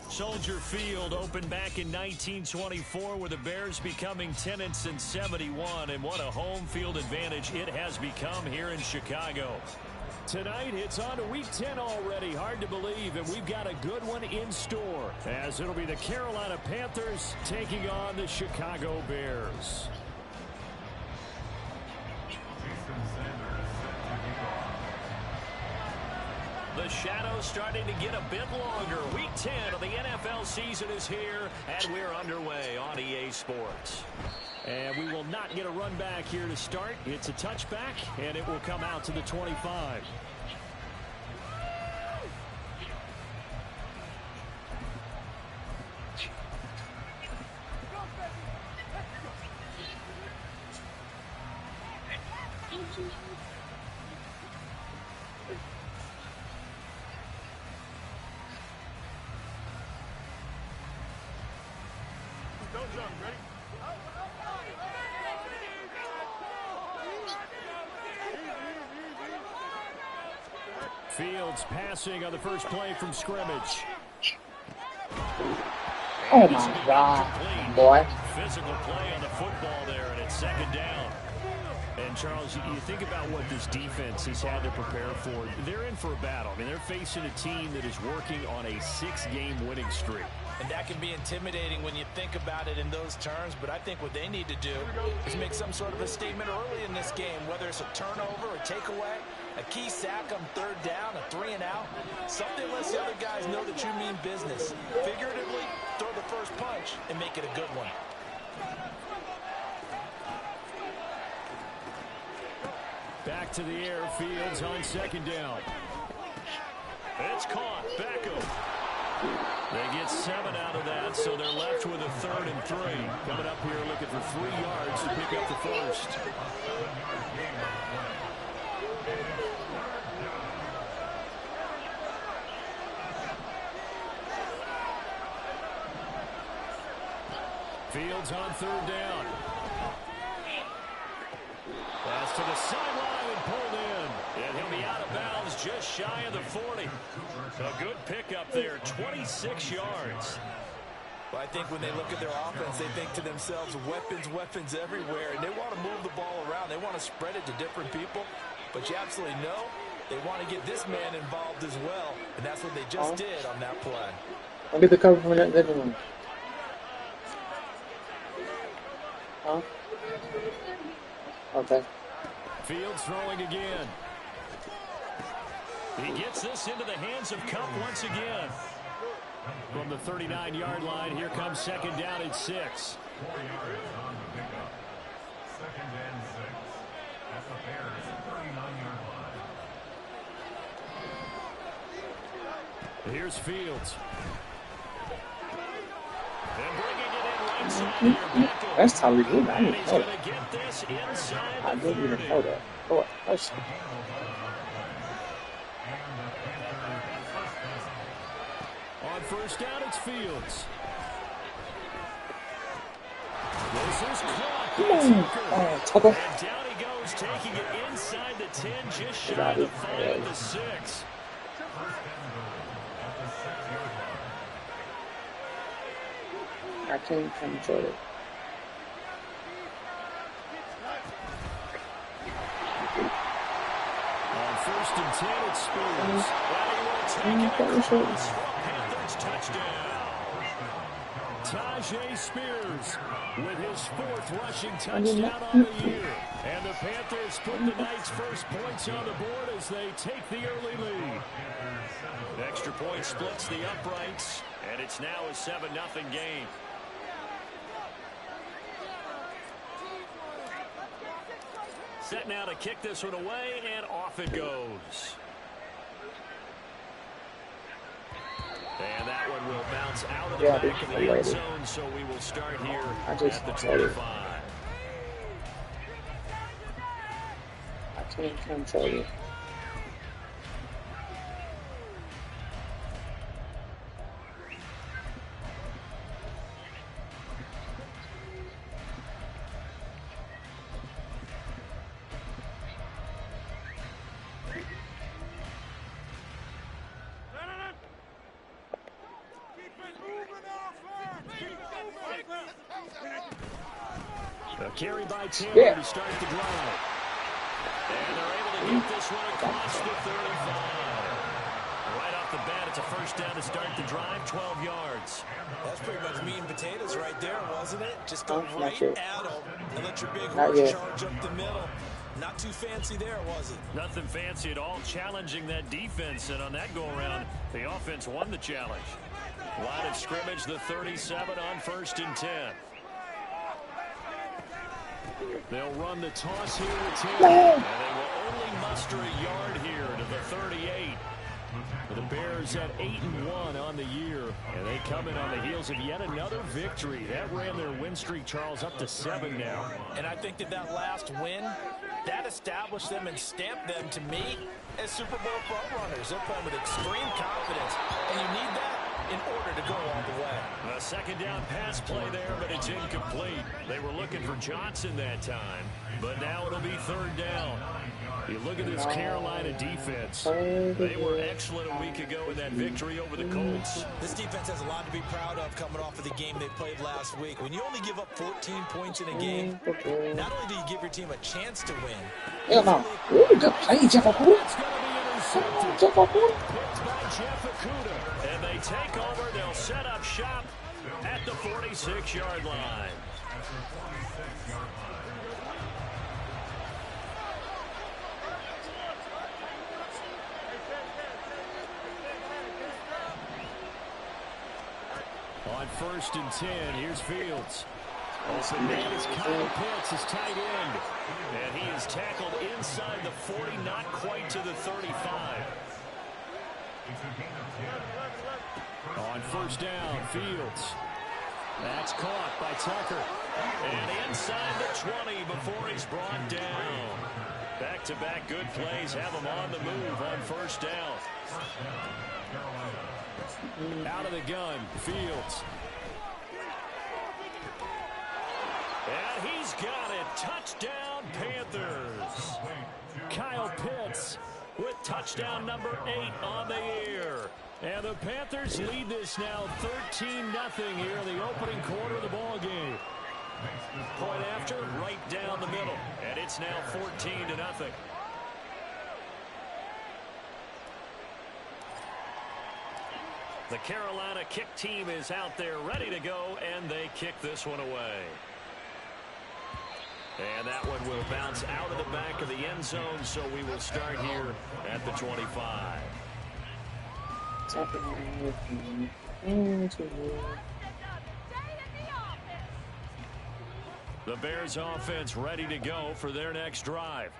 Soldier Field opened back in 1924 with the Bears becoming 10-71, and what a home field advantage it has become here in Chicago. Tonight, it's on to Week 10 already. Hard to believe, and we've got a good one in store, as it'll be the Carolina Panthers taking on the Chicago Bears. The shadows starting to get a bit longer. Week 10 of the NFL season is here, and we're underway on EA Sports. And we will not get a run back here to start. It's a touchback, and it will come out to the 25. Fields passing on the first play from scrimmage. Oh my God, boy. Physical play on the football there, and it's second down. And Charles, you think about what this defense has had to prepare for. They're in for a battle. I mean, they're facing a team that is working on a 6-game winning streak. And that can be intimidating when you think about it in those terms, but I think what they need to do is make some sort of a statement early in this game, whether it's a turnover, a takeaway, a key sack on third down, a 3-and-out, something lets the other guys know that you mean business. Figuratively, throw the first punch and make it a good one. Back to the air, Fields on second down. It's caught, Beckham. They get 7 out of that, so they're left with a 3rd and 3. Coming up here looking for 3 yards to pick up the first. Fields on 3rd down. Pass to the sideline and pulled in. And he'll be out of bounds just shy of the 40. A good pickup there, 26 yards. Well, I think when they look at their offense, they think to themselves, weapons everywhere. And they want to move the ball around. They want to spread it to different people. But you absolutely know they want to get this man involved as well. And that's what they just did on that play. I'll get the cover from that living room. Huh? Okay. Fields throwing again. He gets this into the hands of Kupp once again. From the 39-yard line, here comes second down at 6. 4 yards on the pickup. 2nd and 6. At the Bears' 39-yard line. Here's Fields. And bringing it in right side here. That's how we do it. I didn't He's know going that. to get this inside I the didn't even 30. know that. Oh, that's On first down, it's Fields. This is caught by Tucker. Tucker. And down he goes, taking it inside the 10, just shy of the 5 to 6. I can't control it. On first and 10, it's Spears. And he will take it across for a Panthers touchdown. Tyjae Spears with his 4th rushing touchdown on the year. And the Panthers put the night's first points on the board as they take the early lead. Extra point splits the uprights, and it's now a 7-0 game. Set now to kick this one away, and off it goes. And that one will bounce out of the back of the end zone, so we will start here at the 25. I can't control it. A carry by Taylor to start the drive. And they're able to get this one across the 35. Right off the bat, it's a first down to start the drive, 12 yards. That's pretty much meat and potatoes right there, wasn't it? Just go right at them and let your big Not horse yet. charge up the middle. Not too fancy there, was it? Nothing fancy at all, challenging that defense. And on that go-around, the offense won the challenge. Line of scrimmage, the 37 on 1st and 10. They'll run the toss here with Taylor, and they will only muster a yard here to the 38. The Bears at 8-1 on the year, and they come in on the heels of yet another victory. That ran their win streak, Charles, up to 7 now. And I think that last win, that established them and stamped them, to me, as Super Bowl frontrunners. They're playing with extreme confidence, and you need that in order to go all the way. A second down pass play there, but it's incomplete. They were looking for Johnson that time, but now it'll be 3rd down. You look at this Carolina defense. They were excellent a week ago in that victory over the Colts. This defense has a lot to be proud of coming off of the game they played last week. When you only give up 14 points in a game, not only do you give your team a chance to win. Hell no. Ooh, good play, Jeff Okuda. It's going to be intercepted. Jeff Okuda. Picked by Jeff Okuda. And they take over. They'll set up shop at the 46-yard line. On 1st and 10, here's Fields. Open man is Kyle Pitts, his tight end. And he is tackled inside the 40, not quite to the 35. On 1st down, Fields. That's caught by Tucker. And inside the 20 before he's brought down. Back-to-back good plays have him on the move on 1st down. Out of the gun, Fields. And he's got it. Touchdown, Panthers. Kyle Pitts with touchdown number 8 on the year. And the Panthers lead this now 13-0 here in the opening quarter of the ball game. Point after, right down the middle. And it's now 14-0. The Carolina kick team is out there ready to go, and they kick this one away. And that one will bounce out of the back of the end zone, so we will start here at the 25. The Bears offense ready to go for their next drive.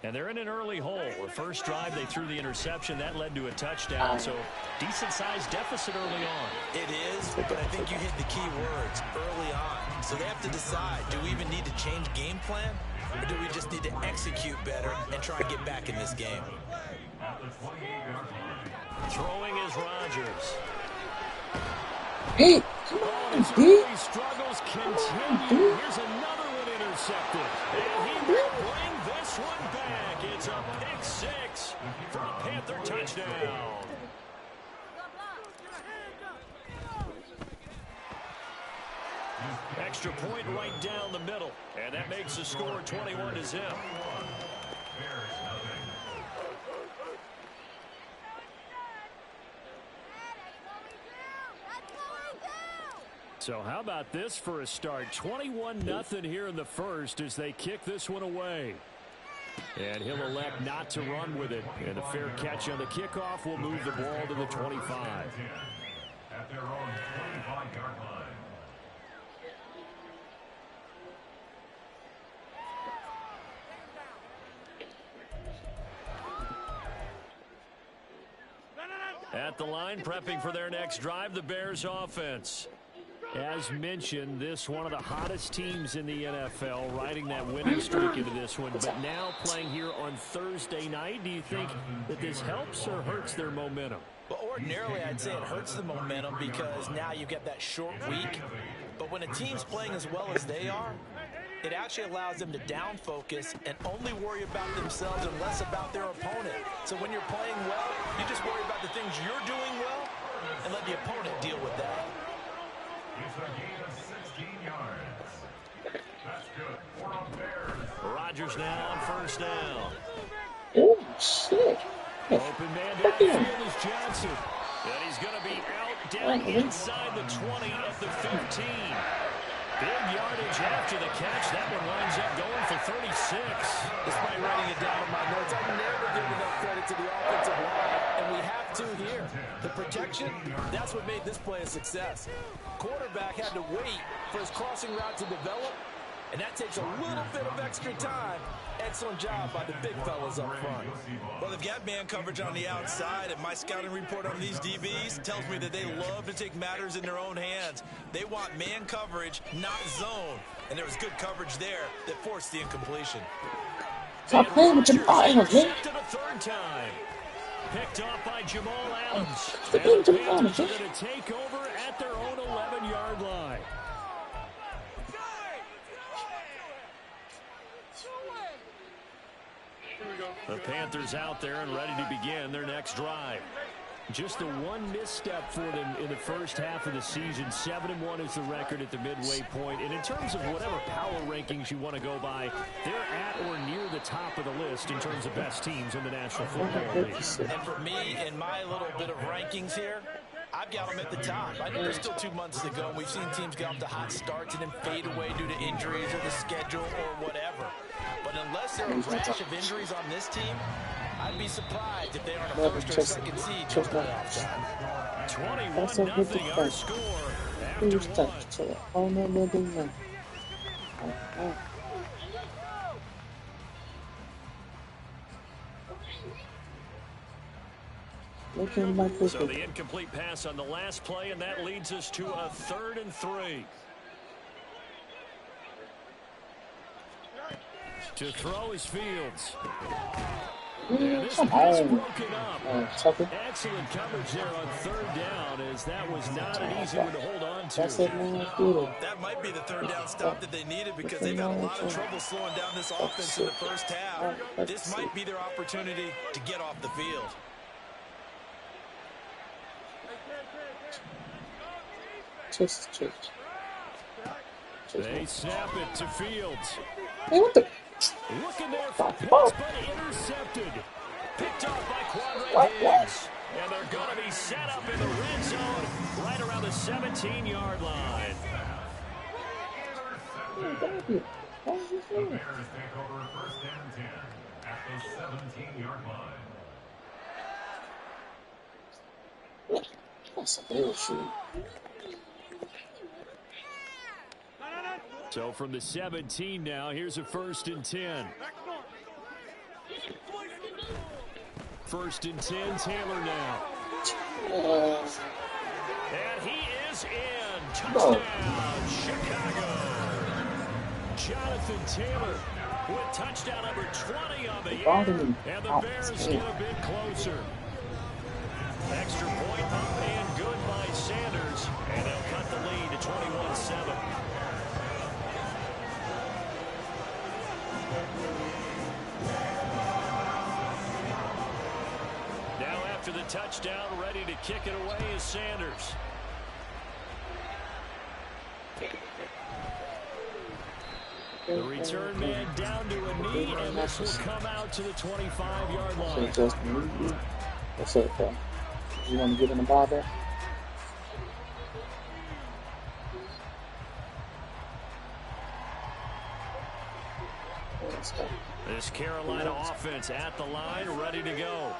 And they're in an early hole. The first drive, they threw the interception. That led to a touchdown, so decent-sized deficit early on. It is, but I think you hit the key words, early on. So they have to decide, do we even need to change game plan, or do we just need to execute better and try and get back in this game? Throwing is Rodgers. Hey, come on, dude. Struggles continue. Here's another one intercepted. And he will bring this one back. It's a pick 6 for a Panther touchdown. Extra point right down the middle. And that makes the score 21-0. So how about this for a start? 21-0 here in the first as they kick this one away. And he'll elect not to run with it. And a fair catch on the kickoff will move the ball to the 25. At their own 25-yard line. At the line, prepping for their next drive, the Bears offense. As mentioned, this one of the hottest teams in the NFL, riding that winning streak into this one, but now playing here on Thursday night. Do you think that this helps or hurts their momentum? Well, ordinarily, I'd say it hurts the momentum because now you get that short week. But when a team's playing as well as they are, it actually allows them to down focus and only worry about themselves and less about their opponent. So when you're playing well, you just worry about the things you're doing well and let the opponent deal with that. It's a gain of 16 yards. That's good for the Bears. Rodgers now on first down. Oh, shit. Open man downfield is Johnson. And he's going to be out down inside the 20 at the 15. Big yardage after the catch. That one winds up going for 36. Despite writing it down in my notes, I've never given enough credit to the offensive line, and we have to here. The protection, that's what made this play a success. Quarterback had to wait for his crossing route to develop, and that takes a little bit of extra time. Excellent job by the big fellas up front. Well, they've got man coverage on the outside, and my scouting report on these DBs tells me that they love to take matters in their own hands. They want man coverage, not zone. And there was good coverage there that forced the incompletion. Stop playing with your eyes, man. To the third time. Picked off by Jamal Adams. Stop And playing the with your eyes, Panthers are man. going to take over at their own 11-yard line. The Panthers out there and ready to begin their next drive. Just the one misstep for them in the first half of the season. 7-1 is the record at the midway point. And in terms of whatever power rankings you want to go by, they're at or near the top of the list in terms of best teams in the National Football League. And for me, in my little bit of rankings here, I've got them at the top. I know there's still 2 months to go, and we've seen teams get off to hot starts and then fade away due to injuries or the schedule or whatever. But unless there are a rash of injuries on this team, I'd be surprised if they aren't a first or second seed come playoff time. 21-0 our score after one. Oh, no. Looking like this. So the incomplete pass on the last play, and that leads us to a 3rd and 3. To throw is Fields. And this pass broken up. Excellent coverage there on 3rd down, as that was not an easy one to hold on to. That might be the 3rd down stop that they needed because they've had a lot of trouble slowing down this offense in the first half. This might be their opportunity to get off the field. They snap it to Fields. Hey, what the? Looking there for Pitts, but intercepted. Picked off by Quadre Diggs. And they're going to be set up in the red zone right around the 17-yard line. The Bears take over 1st and 10 at the 17-yard line. That's a bullshit. So from the 17 now, here's a 1st and 10. 1st and 10, Taylor now. And he is in. Touchdown, Chicago. Jonathan Taylor with touchdown number 20 on the year. And the Bears get a bit closer. Extra point up and good by Sanders. And they'll cut the lead to 21-7. Now after the touchdown, ready to kick it away is Sanders. The return man down to a knee, and this will come out to the 25-yard line. What's up, bro? You want to get in the ball there? This Carolina offense at the line, ready to go.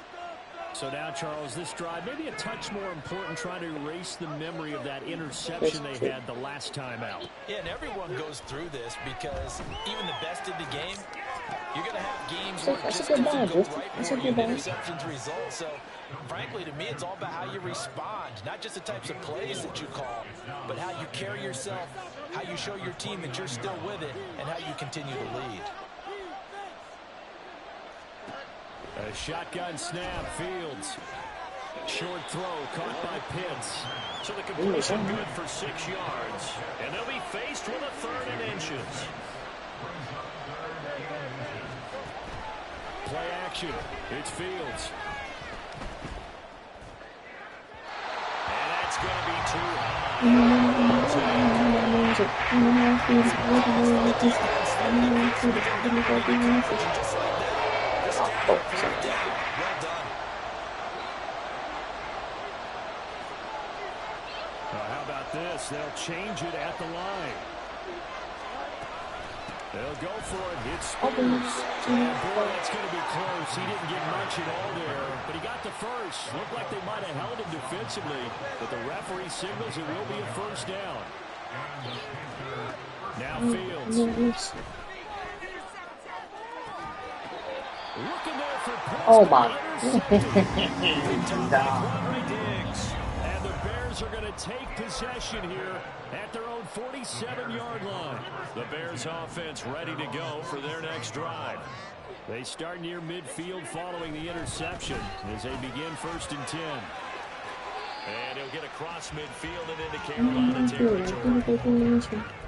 So now, Charles, this drive, maybe a touch more important, trying to erase the memory of that interception they had the last time out. Yeah, and everyone goes through this because even the best in the game, You're going to have games So where that's just a good doesn't ball, go Justin. right That's for a you. good ball. Interceptions result. So, frankly, to me, it's all about how you respond, not just the types of plays that you call, but how you carry yourself, how you show your team that you're still with it, and how you continue to lead. A shotgun snap, Fields. Short throw caught by Pitts. So the completion good for 6 yards. And they'll be faced with a 3rd and inches. Play action. It's Fields. And that's going to be too high. How about this? They'll change it at the line. They'll go for it. Hit Spears. And boy, that's going to be close. He didn't get much at all there, but he got the first. Looked like they might have held him defensively, but the referee signals it will be a 1st down. Now Fields. Looking there for Pitts. Oh my. And the Bears are going to take possession here at their own 47-yard line. The Bears offense ready to go for their next drive. They start near midfield following the interception as they begin 1st and 10. And he'll get across midfield and into Carolina territory.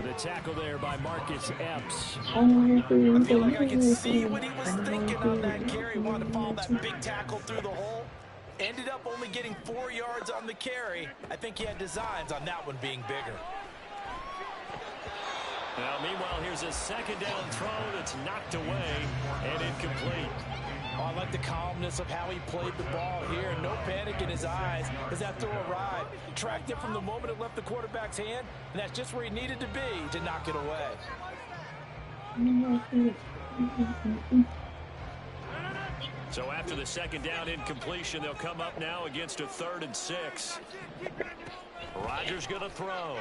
The tackle there by Marcus Epps. I feel like I can see what he was thinking on that carry. Wanted to follow that big tackle through the hole. Ended up only getting 4 yards on the carry. I think he had designs on that one being bigger. Now, meanwhile, here's a 2nd down throw that's knocked away and incomplete. Oh, I like the calmness of how he played the ball here. No panic in his eyes as that throw arrived. Tracked it from the moment it left the quarterback's hand, and that's just where he needed to be to knock it away. So after the 2nd down incompletion, they'll come up now against a 3rd and 6. Rodgers going to throw.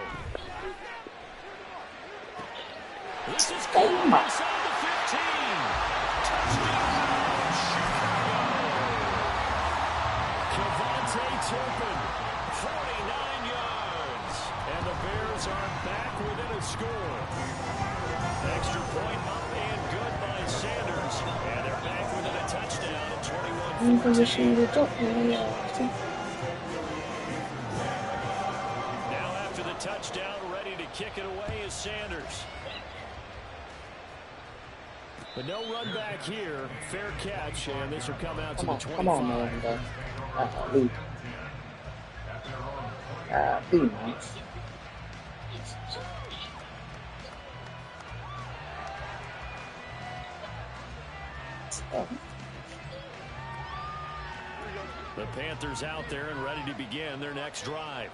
This is close inside the 15. Touchdown, Chicago. Kevontae Turpin, 49 yards. And the Bears are back within a score. Extra point up and good by Sanders. And they're back within a touchdown at 21-14. Now after the touchdown, ready to kick it away is Sanders. But no run back here. Fair catch, and this will come out to the 25. Come on, man. Lead. Lead, man. The Panthers out there and ready to begin their next drive.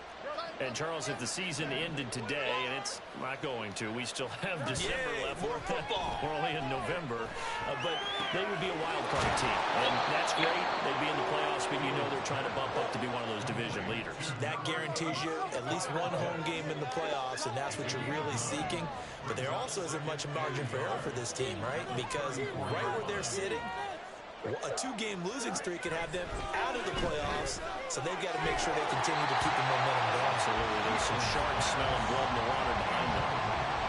And, Charles, if the season ended today, and it's not going to, we still have December left. More football. We're only in November. But they would be a wild card team. And that's great. They'd be in the playoffs, but you know they're trying to bump up to be one of those division leaders. That guarantees you at least one home game in the playoffs, and that's what you're really seeking. But there also isn't much margin for error for this team, right? Because right where they're sitting, a 2-game losing streak could have them out of the playoffs, so they've got to make sure they continue to keep the momentum going. Absolutely. There's some sharks smelling blood in the water behind them.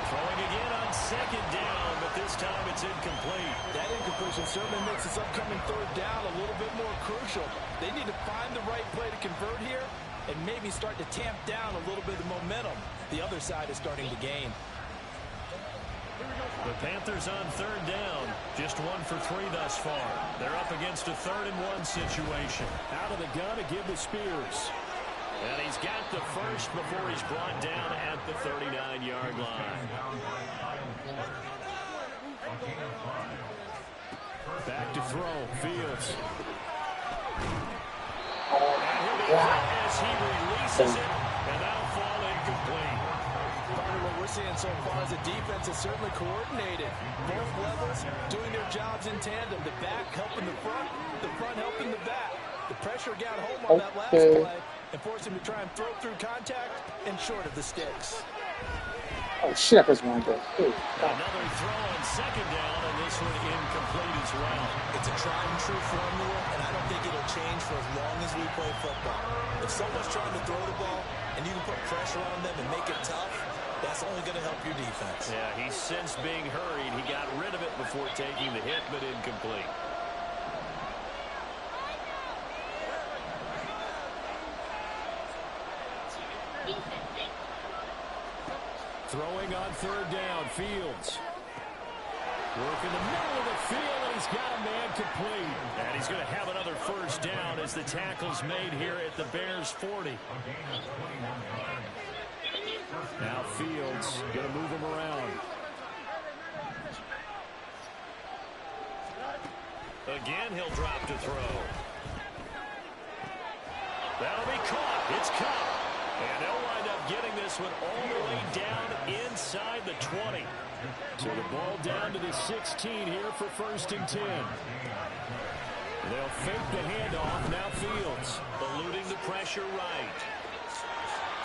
Throwing again on 2nd down, but this time it's incomplete. That incompletion certainly makes this upcoming 3rd down a little bit more crucial. They need to find the right play to convert here and maybe start to tamp down a little bit of momentum. The other side is starting to gain. The Panthers on 3rd down. Just 1 for 3 thus far. They're up against a 3rd and 1 situation. Out of the gun to give to Spears. And he's got the first before he's brought down at the 39-yard line. Back to throw. Fields. And he'll be hit as he releases it. And that'll fall incomplete. What we're seeing so far is the defense is certainly coordinated. Both levels doing their jobs in tandem. The back helping the front helping the back. The pressure got home on that last play and forced him to try and throw through contact and short of the sticks. Oh, shit, I pressed one. Another throw on 2nd down, and this one incomplete as well. It's a tried and true formula, and I don't think it'll change for as long as we play football. If someone's trying to throw the ball and you can put pressure on them and make it tough, that's only going to help your defense. Yeah, he sensed being hurried. He got rid of it before taking the hit, but incomplete. Throwing on third down, Fields. Work in the middle of the field, and he's got a man complete. And he's going to have another first down as the tackle's made here at the Bears' 40. Now Fields going to move him around. Again, he'll drop to throw. That'll be caught. It's caught. And they'll wind up getting this one all the way down inside the 20. So the ball down to the 16 here for 1st and 10. They'll fake the handoff. Now Fields eluding the pressure right.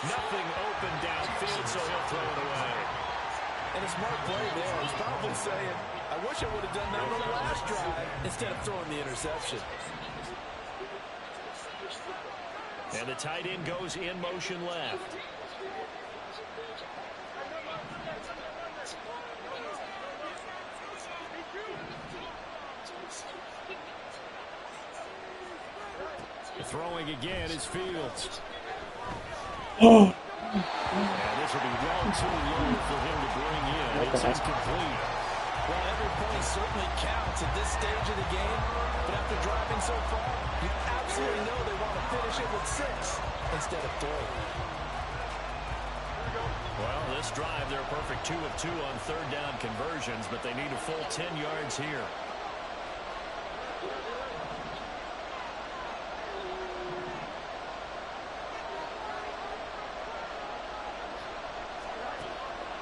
Nothing open downfield, so he'll throw it away. And a smart play there. He's probably saying, I wish I would have done that on the last drive instead of throwing the interception. And the tight end goes in motion left. Throwing again is Fields. And this will be well too low for him to bring in. It's incomplete. Well, every point certainly counts at this stage of the game. But after driving so far, you absolutely know they want to finish it with 6 instead of 3. Well, this drive, they're a perfect 2 of 2 on third down conversions, but they need a full 10 yards here.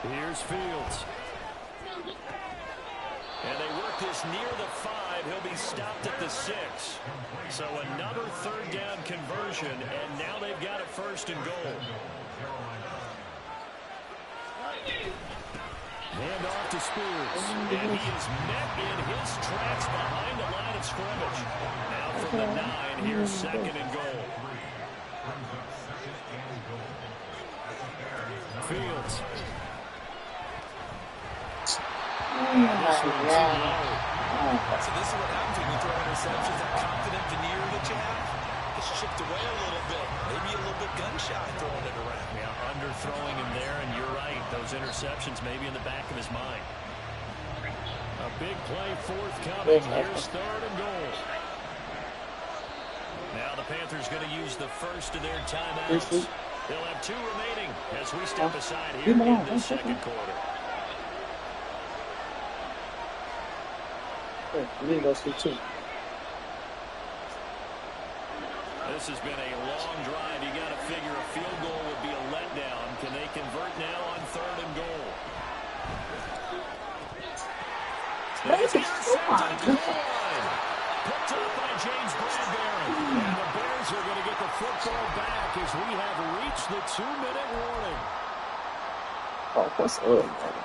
Here's Fields. And they work this near the 5. He'll be stopped at the 6. So another third down conversion, and now they've got a 1st and goal. Hand off to Spears. And he is met in his tracks behind the line of scrimmage. Now from the 9, here's 2nd and goal. Fields. So this is what happens when you throw interceptions. That confident veneer that you have, it's chipped away a little bit. Maybe a little bit gun-shy throwing it around. Yeah, underthrowing him there, and you're right. Those interceptions may be in the back of his mind. A big play forthcoming. Here's 3rd and goal. Now the Panthers going to use the first of their timeouts. They'll have 2 remaining as we step aside here in the second quarter. This has been a long drive. You got to figure a field goal would be a letdown. Can they convert now on 3rd and goal? It's intercepted to the line. Picked up by James Bradbury. And the Bears are going to get the football back as we have reached the 2-minute warning. Oh, what's up, man?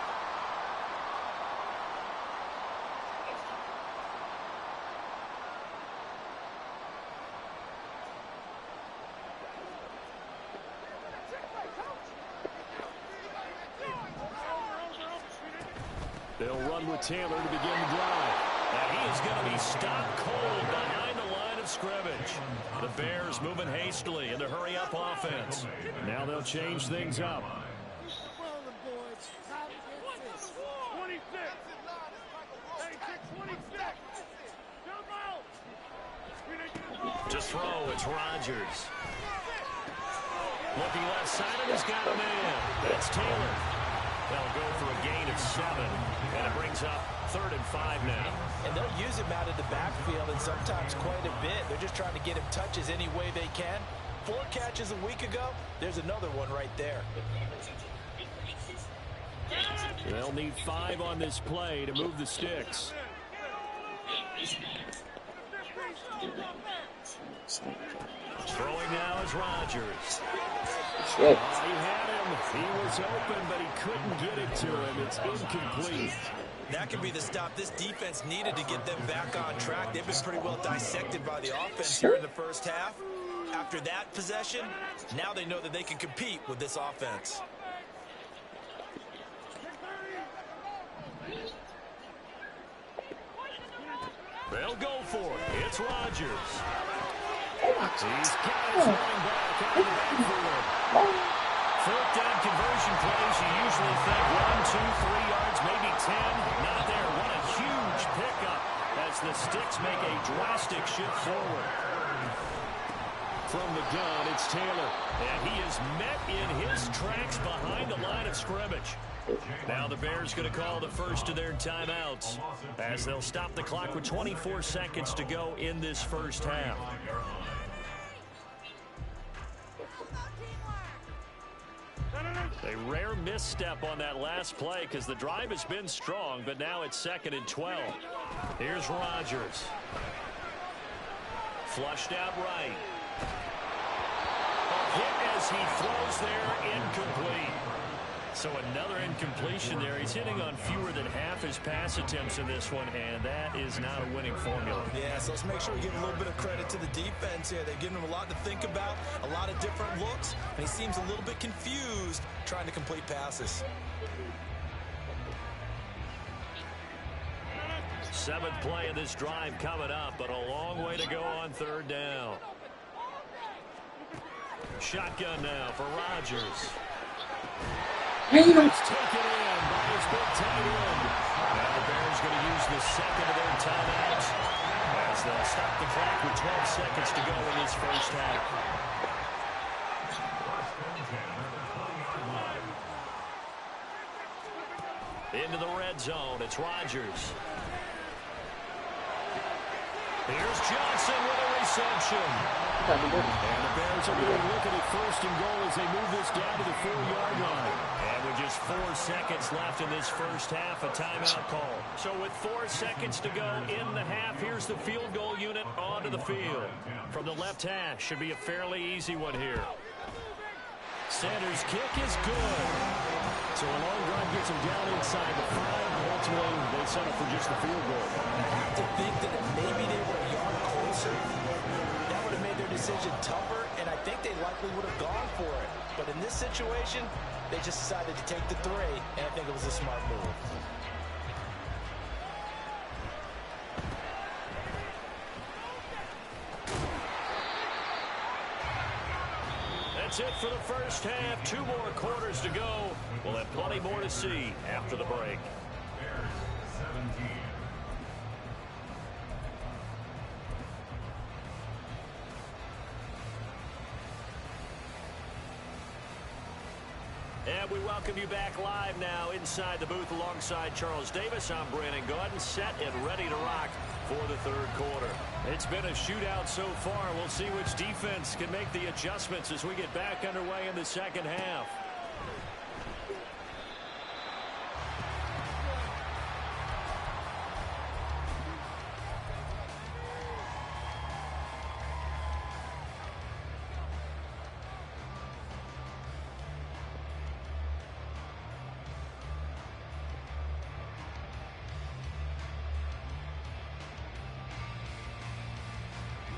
They'll run with Taylor to begin the drive. And he is going to be stopped cold behind the line of scrimmage. The Bears moving hastily in the hurry-up offense. Now they'll change things up. To throw, it's Rodgers. Looking left side, and he's got a man. That's Taylor. They'll go for a gain of 7, and it brings up 3rd and 5 now. And they'll use him out of the backfield, and sometimes quite a bit. They're just trying to get him touches any way they can. 4 catches a week ago. There's another one right there. They'll need 5 on this play to move the sticks. Throwing now is Rodgers. He had him. He was open, but he couldn't get it to him. It's incomplete. That could be the stop this defense needed to get them back on track. They've been pretty well dissected by the offense here in the first half. After that possession, now they know that they can compete with this offense. They'll go for it. It's Rodgers. He's got it throwing back out of the backfield. Fourth down conversion plays, you usually think 1, 2, 3 yards, maybe 10. Not there. What a huge pickup as the Sticks make a drastic shift forward. From the gun, it's Taylor. And he is met in his tracks behind the line of scrimmage. Now the Bears going to call the first of their timeouts as they'll stop the clock with 24 seconds to go in this first half. A rare misstep on that last play because the drive has been strong, but now it's 2nd and 12. Here's Rodgers. Flushed out right. A hit as he throws there, incomplete. So another incompletion there. He's hitting on fewer than half his pass attempts in this one, and that is not a winning formula. Yeah, so let's make sure we give a little bit of credit to the defense here. They've given him a lot to think about, a lot of different looks, and he seems a little bit confused trying to complete passes. 7th play of this drive coming up, but a long way to go on 3rd down. Shotgun now for Rodgers. It's taken in by his big tight end. Now the Bears going to use the 2nd of their timeouts as they'll stop the clock with 12 seconds to go in this first half. Into the red zone, it's Rodgers. Here's Johnson with a reception. And the Bears are going to look at it 1st and goal as they move this down to the 4-yard line. And with just 4 seconds left in this first half, a timeout call. So with 4 seconds to go in the half, here's the field goal unit onto the field. From the left hash, should be a fairly easy one here. Sanders' kick is good. So a long drive gets him down inside the 5. Ultimately, they settle for just the field goal. I have to think that if maybe they were a yard closer, that would have made their decision tougher, and I think they likely would have gone for it. But in this situation, they just decided to take the 3, and I think it was a smart move. That's it for the first half. 2 more quarters to go. We'll have plenty more to see after the break. Bears 17. And we welcome you back live now inside the booth alongside Charles Davis. I'm Brandon Gaudin, set and ready to rock for the 3rd quarter. It's been a shootout so far. We'll see which defense can make the adjustments as we get back underway in the 2nd half.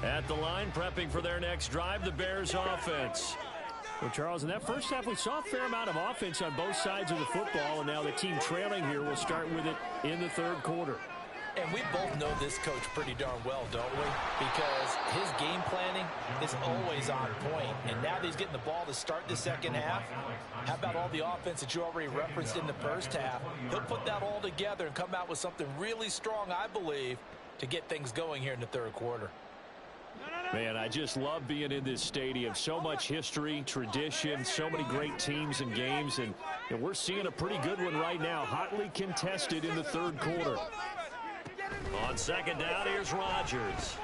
At the line, prepping for their next drive, the Bears offense. Well, Charles, in that first half, we saw a fair amount of offense on both sides of the football, and now the team trailing here will start with it in the 3rd quarter. And we both know this coach pretty darn well, don't we? Because his game planning is always on point. And now that he's getting the ball to start the 2nd half, how about all the offense that you already referenced in the first half? He'll put that all together and come out with something really strong, I believe, to get things going here in the 3rd quarter. Man, I just love being in this stadium. So much history, tradition, so many great teams and games, and we're seeing a pretty good one right now, hotly contested in the 3rd quarter. On 2nd down, here's Rodgers.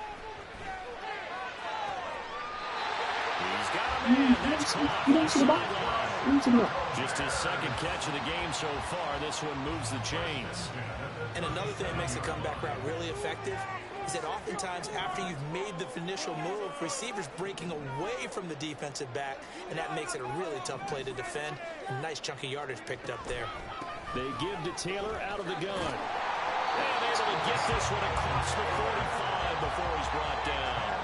He's got a man. That's caught on the sideline. Just his 2nd catch of the game so far. This one moves the chains. And another thing that makes the comeback route really effective is that oftentimes after you've made the initial move, receivers breaking away from the defensive back, and that makes it a really tough play to defend. A nice chunk of yardage picked up there. They give to Taylor out of the gun. And able to get this one across the 45 before he's brought down.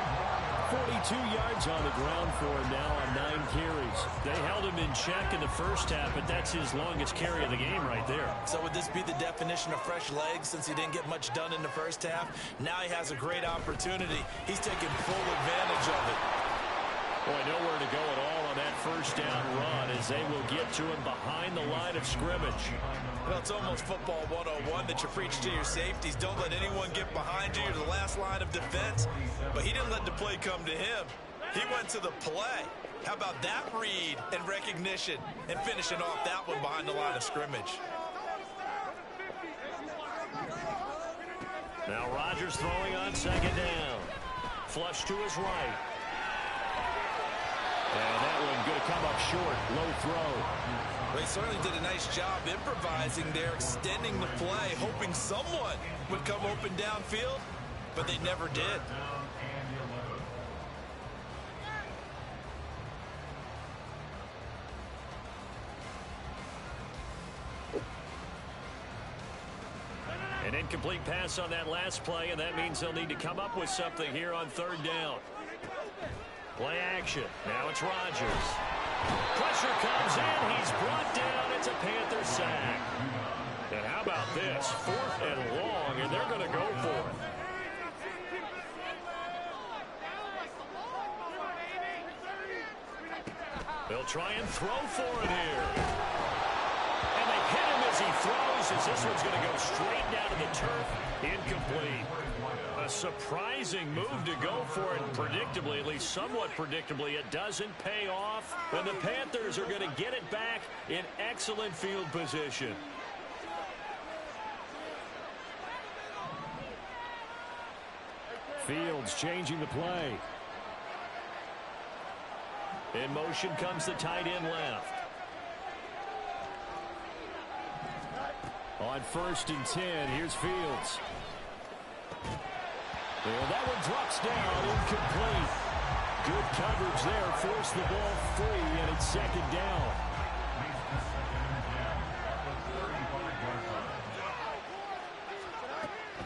42 yards on the ground for him now on 9 carries. They held him in check in the first half, but that's his longest carry of the game right there. So would this be the definition of fresh legs since he didn't get much done in the first half? Now he has a great opportunity. He's taking full advantage of it. Boy, nowhere to go at all on that first down run as they will get to him behind the line of scrimmage. Well, it's almost football 101 that you preach to your safeties. Don't let anyone get behind you. You're the last line of defense. But he didn't let the play come to him. He went to the play. How about that read and recognition and finishing off that one behind the line of scrimmage? Now Rodgers throwing on second down. Flush to his right. And that one going to come up short. Low throw. Well, he certainly did a nice job improvising there, extending the play, hoping someone would come open downfield, but they never did. An incomplete pass on that last play, and that means they'll need to come up with something here on third down. Play action. Now it's Rodgers. Pressure comes in. He's brought down. It's a Panther sack. And how about this? 4th and long, and they're going to go for it. They'll try and throw for it here. And they hit him as he throws, as this one's going to go straight down to the turf. Incomplete. A surprising move to go for it, predictably, at least somewhat predictably. It doesn't pay off, and the Panthers are going to get it back in excellent field position. Fields changing the play. In motion comes the tight end left. On 1st and 10, here's Fields. And that one drops down, incomplete. Good coverage there, forced the ball free, and it's second down.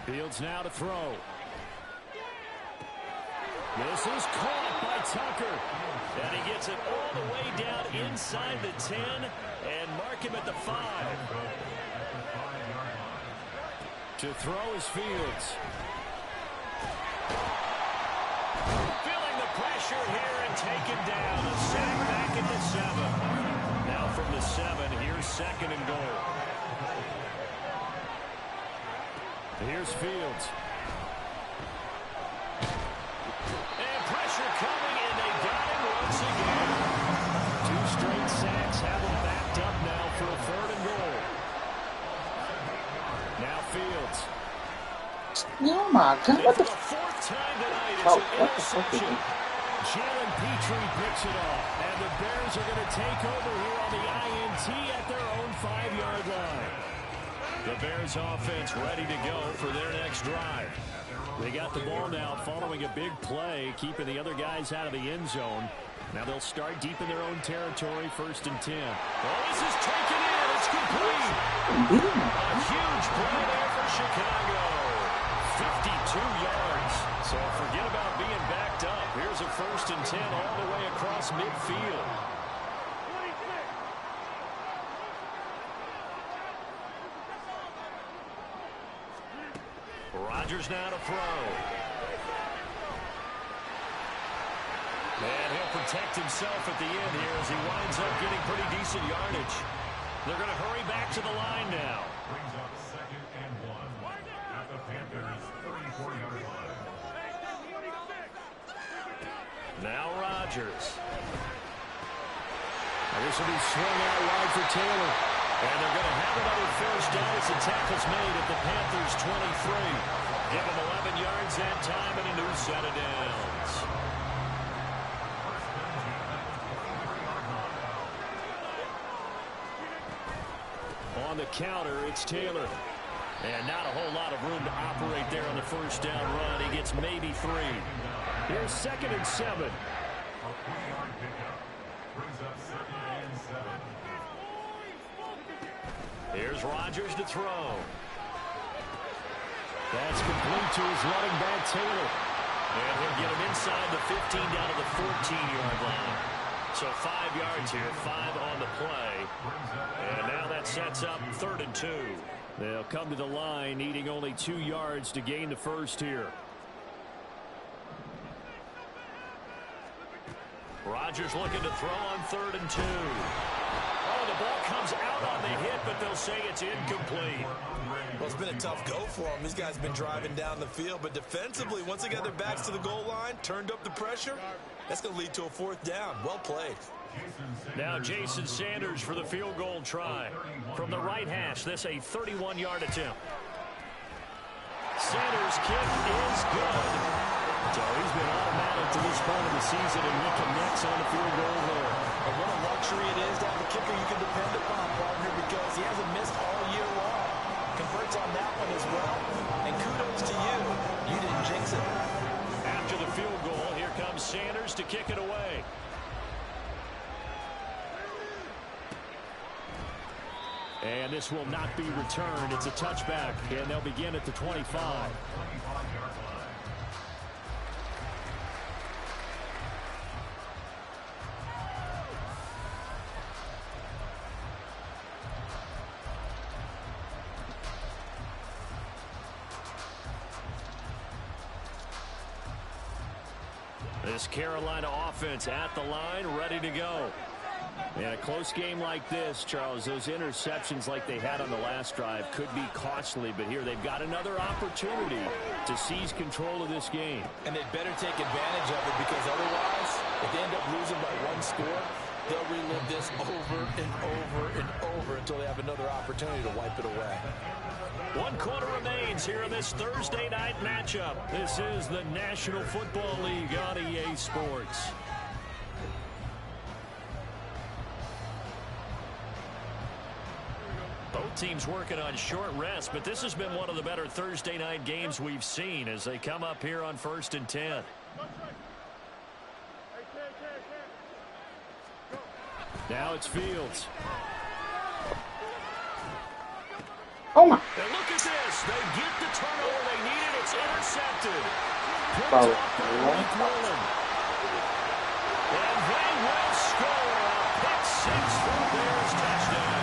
Fields now to throw. This is caught by Tucker. And he gets it all the way down inside the 10 and mark him at the 5. To throw is Fields. Feeling the pressure here and taken down. A sack back at the 7. Now from the 7, here's 2nd and goal. Here's Fields. And pressure coming, and they got him once again. 2 straight sacks have him backed up now for a 3rd and goal. Now Fields. Oh my God, what the For the 4th time tonight, it's Oh, an what the fuck is interception. it? Jalen Petrie picks it off, and the Bears are going to take over here on the INT at their own 5-yard line. The Bears offense ready to go for their next drive. They got the ball now following a big play, keeping the other guys out of the end zone. Now they'll start deep in their own territory, 1st and 10. Oh, this is taken in. It's complete. A huge play there for Chicago. 52 yards. So forget about being backed up. Here's a 1st and 10 all the way across midfield. Rodgers now to throw. And he'll protect himself at the end here as he winds up getting pretty decent yardage. They're going to hurry back to the line now. Brings up 2nd and 1 at the Panthers' 34-yard line. Now Rodgers. This will be swung out wide for Taylor. And they're going to have another 1st down as the tackle's made at the Panthers' 23. Give them 11 yards that time and a new set of downs. On the counter, it's Taylor. And not a whole lot of room to operate there on the 1st down run. He gets maybe 3. Here's 2nd and 7. A 20-yard pickup brings up 2nd and 7. Here's Rodgers to throw. That's complete to his running back, Taylor. And he'll get him inside the 15 down to the 14-yard line. So 5 yards here, 5 on the play. And now that sets up 3rd and 2. They'll come to the line needing only 2 yards to gain the first here. Rodgers looking to throw on 3rd and 2. Oh, the ball comes out on the hit, but they'll say it's incomplete. Well, it's been a tough go for them. These guys have been driving down the field, but defensively, once they got their backs to the goal line, turned up the pressure, that's going to lead to a 4th down. Well played. Now Jason Sanders for the field goal try. From the right hash, this a 31-yard attempt. Sanders' kick is good. So he's been automatic to this point of the season, and he connects on the field goal there. And what a luxury it is to have a kicker you can depend upon, partner, because he hasn't missed all year long. Converts on that one as well. And kudos to you. You didn't jinx it. After the field goal, here comes Sanders to kick it away. And this will not be returned. It's a touchback, and they'll begin at the 25. This Carolina offense at the line, ready to go. In a close game like this, Charles, those interceptions like they had on the last drive could be costly, but here they've got another opportunity to seize control of this game. And they'd better take advantage of it, because otherwise, if they end up losing by 1 score, they'll relive this over and over and over until they have another opportunity to wipe it away. 1 quarter remains here in this Thursday night matchup. This is the National Football League on EA Sports. Both teams working on short rest, but this has been one of the better Thursday night games we've seen as they come up here on 1st and 10. Now it's Fields. Oh my. And look at this. They get the turnover they needed. It's intercepted. Foul. And they will score a pick 6 for the Bears touchdown.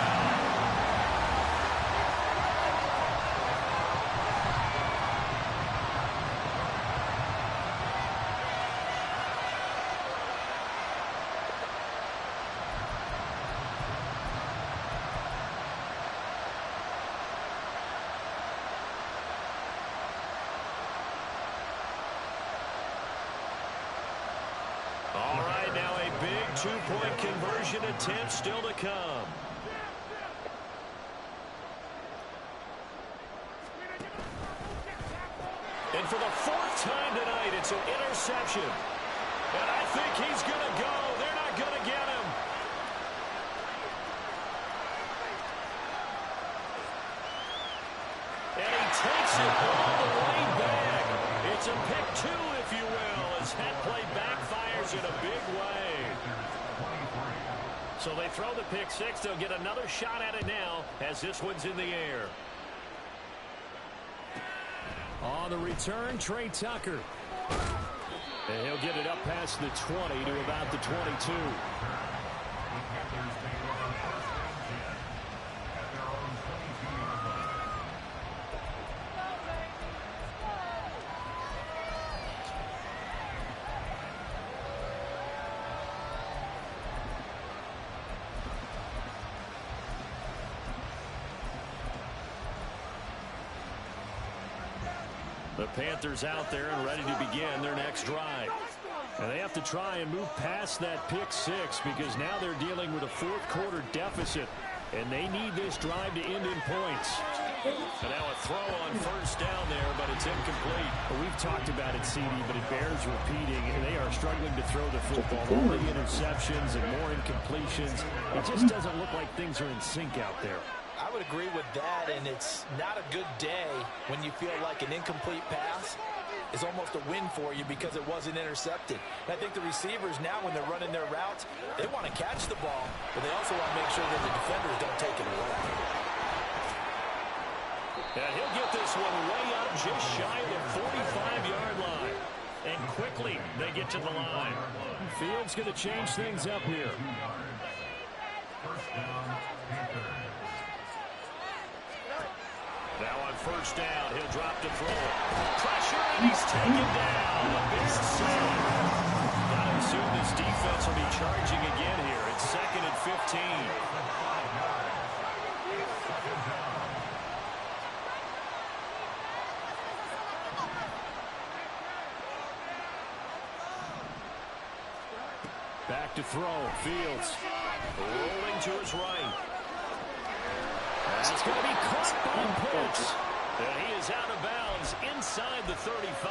All right, now a big 2-point conversion attempt still to come. And for the 4th time tonight, it's an interception. And I think he's going to go. They're not going to get him. And he takes it all the way back. It's a pick 2, if you will, as that play backfires in a big way. So they throw the pick 6. They'll get another shot at it now as this one's in the air. On the return, Trey Tucker. And he'll get it up past the 20 to about the 22. The Panthers out there and ready to begin their next drive. And they have to try and move past that pick 6 because now they're dealing with a 4th quarter deficit. And they need this drive to end in points. And now a throw on 1st down there, but it's incomplete. Well, we've talked about it, CD, but it bears repeating. They are struggling to throw the football. All the interceptions and more incompletions. It just doesn't look like things are in sync out there. I would agree with that, and it's not a good day when you feel like an incomplete pass is almost a win for you because it wasn't intercepted. And I think the receivers now, when they're running their routes, they want to catch the ball, but they also want to make sure that the defenders don't take it away. And he'll get this one way up just shy of the 45-yard line. And quickly, they get to the line. Fields going to change things up here. First down, Panthers. Now on first down, he'll drop to throw. Pressure, and he's taken down. A big sack. Gotta assume this defense will be charging again here. It's 2nd and 15. Back to throw. Fields. Rolling to his right. It's going to be caught by Pitts. And he is out of bounds inside the 35.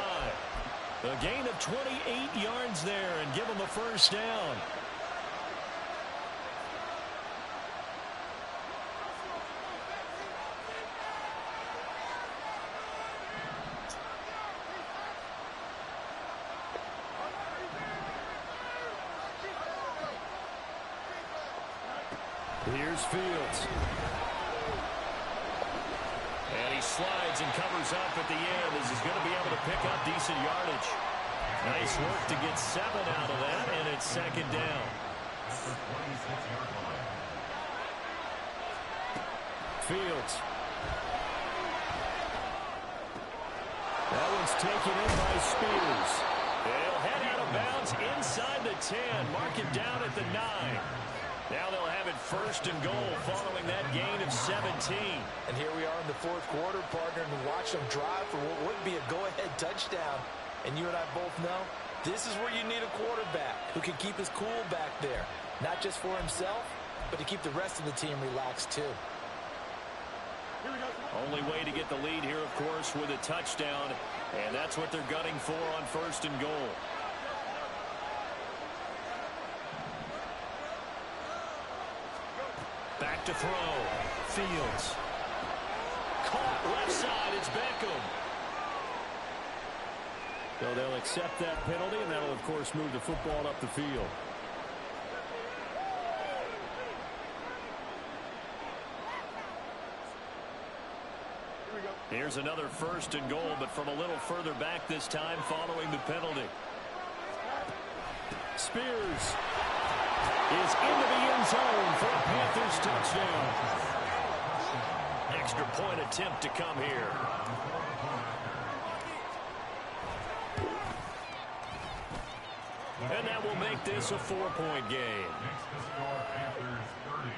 A gain of 28 yards there and give him a first down. Here's Fields. And he slides and covers up at the end as he's going to be able to pick up decent yardage. Nice work to get 7 out of that, and it's 2nd down. Fields. That one's taken in by Spears. They'll head out of bounds inside the 10. Mark it down at the 9. Now they'll have it 1st and goal following that gain of 17. And here we are in the 4th quarter, partner, and watch them drive for what would be a go-ahead touchdown. And you and I both know this is where you need a quarterback who can keep his cool back there. Not just for himself, but to keep the rest of the team relaxed too. Only way to get the lead here, of course, with a touchdown. And that's what they're gunning for on 1st and goal. Back to throw. Fields. Caught left side. It's Beckham. So they'll accept that penalty, and that'll, of course, move the football up the field. Here's another 1st and goal, but from a little further back this time following the penalty. Spears is into the end zone for a Panthers touchdown. Extra point attempt to come here. And that will make this a 4-point game. Next to score, Panthers 30,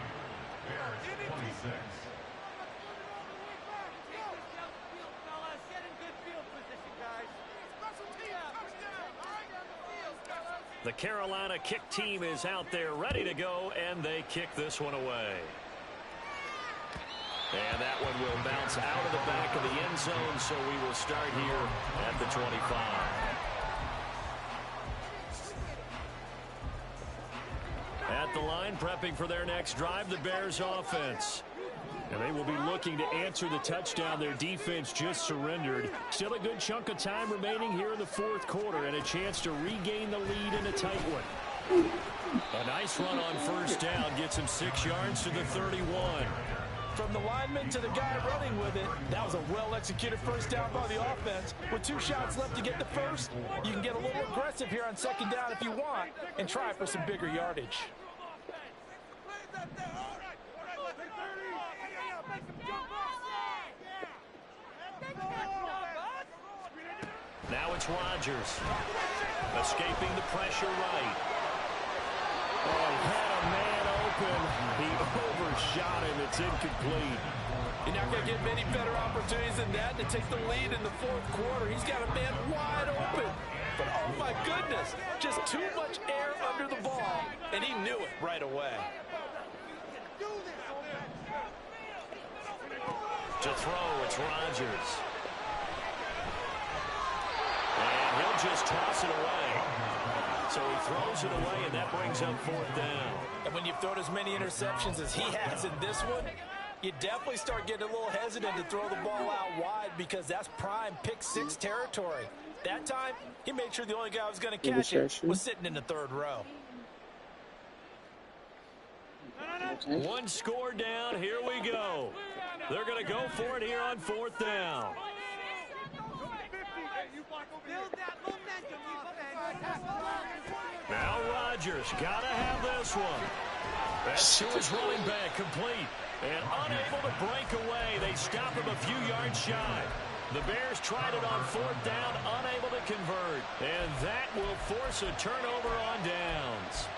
Bears 26. The Carolina kick team is out there ready to go, and they kick this one away. And that one will bounce out of the back of the end zone, so we will start here at the 25. At the line, prepping for their next drive, the Bears offense. And they will be looking to answer the touchdown their defense just surrendered. Still a good chunk of time remaining here in the 4th quarter and a chance to regain the lead in a tight one. A nice run on 1st down gets him 6 yards to the 31. From the lineman to the guy running with it, that was a well-executed 1st down by the offense. With 2 shots left to get the first, you can get a little aggressive here on 2nd down if you want and try for some bigger yardage. Now it's Rodgers. Escaping the pressure right. Oh, he had a man open. He overshot him. It's incomplete. You're not going to get many better opportunities than that to take the lead in the 4th quarter. He's got a man wide open. But, oh, my goodness, just too much air under the ball, and he knew it right away. To throw, it's Rodgers. And he'll just toss it away. So he throws it away, and that brings up 4th down. And when you've thrown as many interceptions as he has in this one, you definitely start getting a little hesitant to throw the ball out wide because that's prime pick 6 territory. That time, he made sure the only guy who was going to catch it was sitting in the 3rd row. One score down. Here we go. They're going to go for it here on 4th down. Now Rodgers got to have this one. That's to his running back, complete. And unable to break away. They stop him a few yards shy. The Bears tried it on 4th down, unable to convert. And that will force a turnover on downs.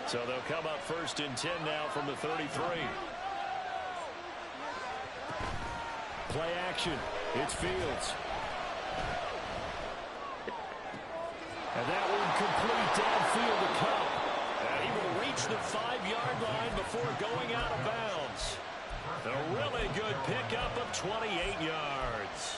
So they'll come up 1st and 10 now from the 33. Play action. It's Fields. And that one complete downfield to Kupp. And he will reach the 5-yard line before going out of bounds. A really good pickup of 28 yards.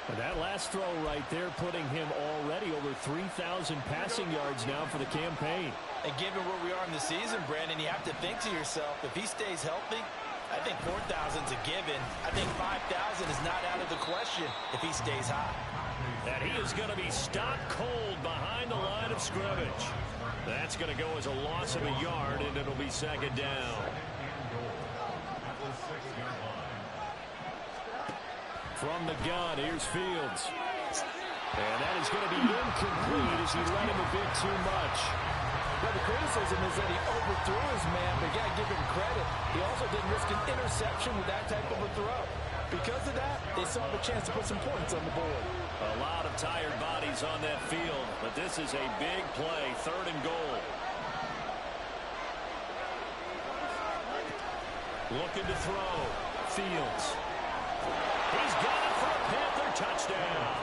And that last throw right there putting him already over 3,000 passing yards now for the campaign. And given where we are in the season, Brandon, you have to think to yourself, if he stays healthy, I think 4,000's a given. I think 5,000 is not out of the question if he stays hot. And he is going to be stopped cold behind the line of scrimmage. That's going to go as a loss of a yard, and it'll be 2nd down. From the gun, here's Fields. And that is going to be incomplete as he let him a bit too much. Well, the criticism is that he overthrew his man, but you got to give him credit. He also didn't risk an interception with that type of a throw. Because of that, they saw a chance to put some points on the board. A lot of tired bodies on that field, but this is a big play, 3rd and goal. Looking to throw. Fields. He's got it for a Panther touchdown.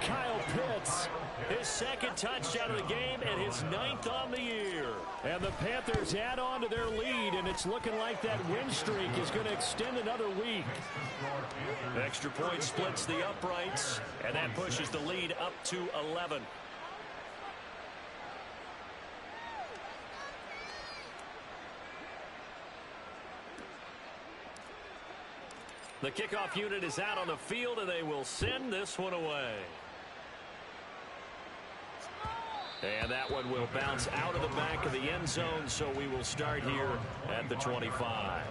Kyle Pitts, his 2nd touchdown of the game and his 9th on the year. And the Panthers add on to their lead, and it's looking like that win streak is going to extend another week. Extra point splits the uprights, and that pushes the lead up to 11. The kickoff unit is out on the field, and they will send this one away. And that one will bounce out of the back of the end zone, so we will start here at the 25.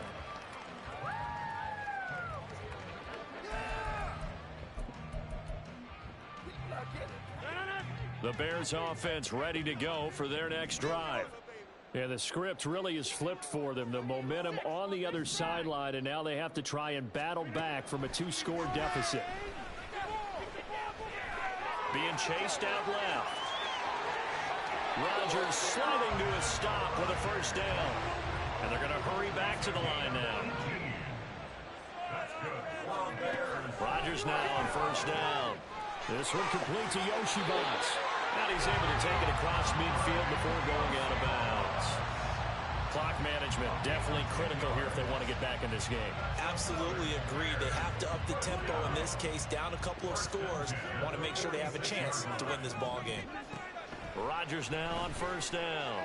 The Bears offense ready to go for their next drive. And the script really is flipped for them. The momentum on the other sideline, and now they have to try and battle back from a 2-score deficit. Being chased out left. Rodgers sliding to a stop with a 1st down. And they're going to hurry back to the line now. Rodgers now on 1st down. This one complete to Yoshibas. And he's able to take it across midfield before going out of bounds. Clock management definitely critical here if they want to get back in this game. Absolutely agreed. They have to up the tempo in this case, down a couple of scores. Want to make sure they have a chance to win this ball game. Rodgers now on 1st down.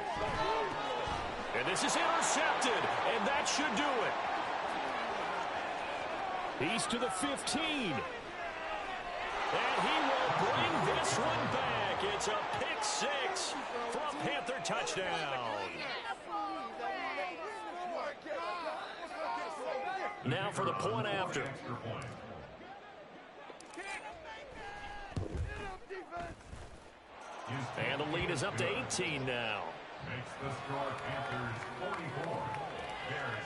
And this is intercepted, and that should do it. He's to the 15. And he will bring this one back. It's a pick 6 for a Panther touchdown. Now for the point after. And the lead is up to 18 now. Makes the score Panthers 44, Bears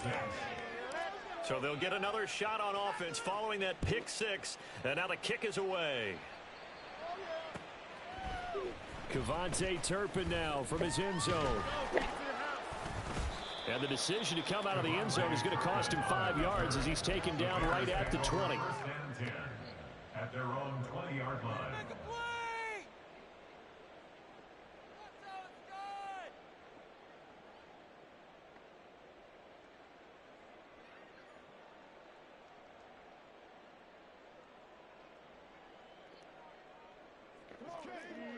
26. So they'll get another shot on offense following that pick 6. And now the kick is away. KaVontae Turpin now from his end zone. And the decision to come out of the end zone is going to cost him 5 yards as he's taken down right at the 20. 1st and 10 at their own 20-yard line.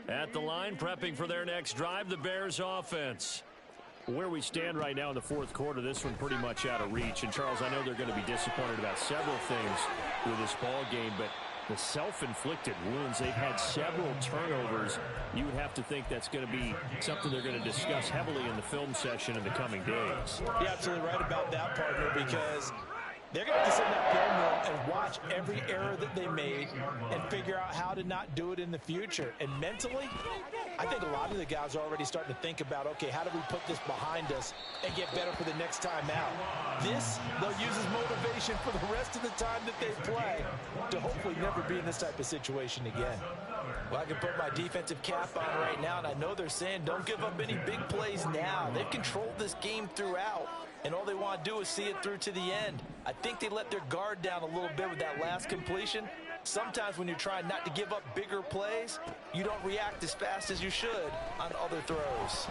At the line, prepping for their next drive, the Bears offense. Where we stand right now in the 4th quarter, this one pretty much out of reach. And, Charles, I know they're going to be disappointed about several things with this ball game, but The self-inflicted wounds. They've had several turnovers. You would have to think that's going to be something they're going to discuss heavily in the film session in the coming days. You're absolutely right about that, partner, because they're going to have to sit in that film room and watch every error that they made and figure out how to not do it in the future. And mentally, I think a lot of the guys are already starting to think about, okay, how do we put this behind us and get better for the next time out? This, they'll use as motivation for the rest of the time that they play to hopefully never be in this type of situation again. Well, I can put my defensive cap on right now, and I know they're saying don't give up any big plays now. They've controlled this game throughout, and all they want to do is see it through to the end. I think they let their guard down a little bit with that last completion. Sometimes when you're trying not to give up bigger plays, you don't react as fast as you should on other throws.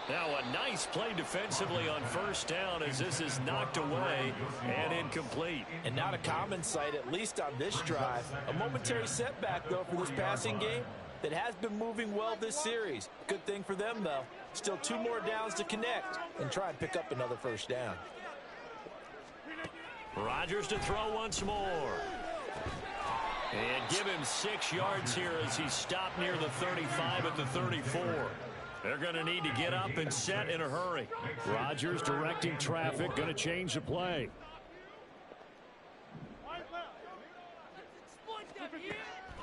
Now a nice play defensively on first down as this is knocked away and incomplete. And not a common sight, at least on this drive. A momentary setback, though, for this passing game that has been moving well this series. Good thing for them, though. Still 2 more downs to connect and try and pick up another first down. Rodgers to throw once more. And give him 6 yards here as he stopped near the 35 at the 34. They're going to need to get up and set in a hurry. Rodgers directing traffic, going to change the play.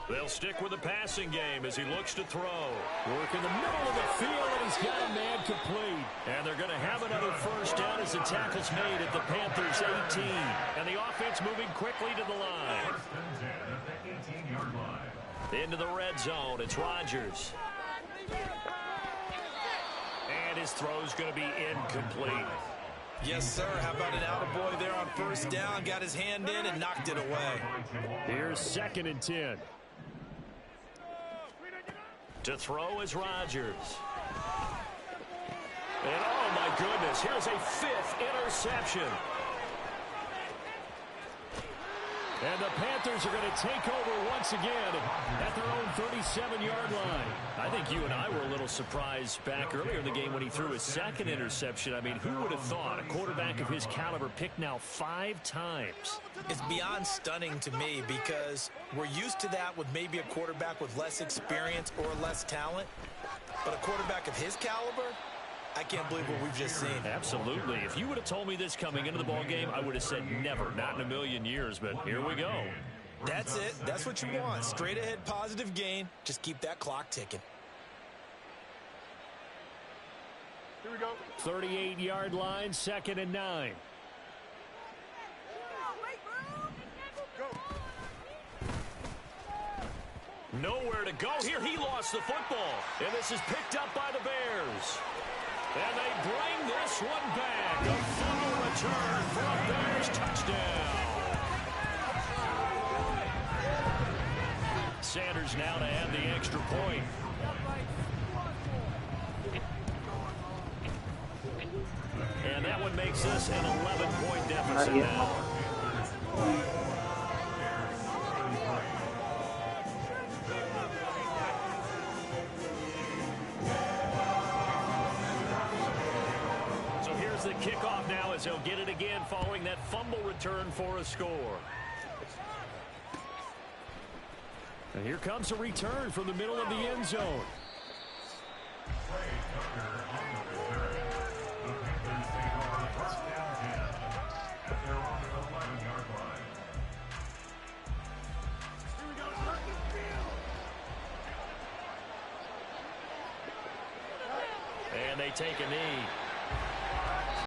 They'll stick with the passing game as he looks to throw. Work in the middle of the field, and he's got a man complete. And they're going to have another first down as the tackle's made at the Panthers' 18. And the offense moving quickly to the line. Into the red zone, it's Rodgers. And his throw's going to be incomplete. Yes, sir. How about an attaboy there on first down? Got his hand in and knocked it away. Here's 2nd and 10. To throw is Rodgers. And oh my goodness, here's a 5th interception. And the Panthers are going to take over once again at their own 37-yard line. I think you and I were a little surprised back earlier in the game when he threw his 2nd interception. I mean, who would have thought a quarterback of his caliber picked now 5 times? It's beyond stunning to me because we're used to that with maybe a quarterback with less experience or less talent. But a quarterback of his caliber, I can't believe what we've just seen. Absolutely. If you would have told me this coming into the ball game, I would have said never, not in a million years. But here we go. That's it. That's what you want. Straight ahead positive gain. Just keep that clock ticking. Here we go. 38-yard line, 2nd and 9. Nowhere to go. Here he lost the football. And this is picked up by the Bears. And they bring this one back. A fumble return for a Bears touchdown. Sanders now to add the extra point. And that one makes us an 11-point deficit now. The kickoff now as he'll get it again following that fumble return for a score. And here comes a return from the middle of the end zone. And they take a knee.